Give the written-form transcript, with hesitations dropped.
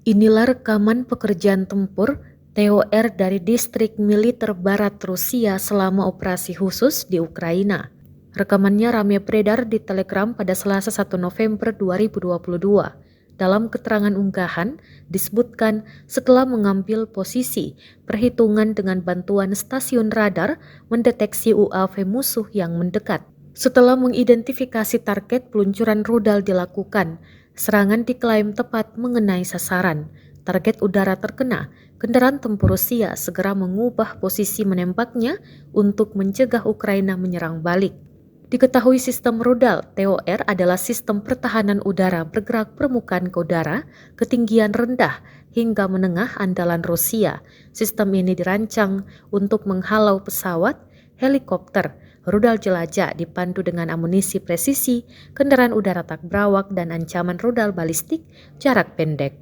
Inilah rekaman pekerjaan tempur TOR dari distrik militer barat Rusia selama operasi khusus di Ukraina. Rekamannya ramai beredar di Telegram pada Selasa 1 November 2022. Dalam keterangan unggahan, disebutkan setelah mengambil posisi, perhitungan dengan bantuan stasiun radar mendeteksi UAV musuh yang mendekat. Setelah mengidentifikasi target, peluncuran rudal dilakukan. Serangan diklaim tepat mengenai sasaran. Target udara terkena. Kendaraan tempur Rusia segera mengubah posisi menembaknya untuk mencegah Ukraina menyerang balik. Diketahui sistem rudal TOR adalah sistem pertahanan udara bergerak permukaan ke udara, ketinggian rendah hingga menengah andalan Rusia. Sistem ini dirancang untuk menghalau pesawat, helikopter, rudal jelajah dipandu dengan amunisi presisi, kendaraan udara tak berawak dan ancaman rudal balistik jarak pendek.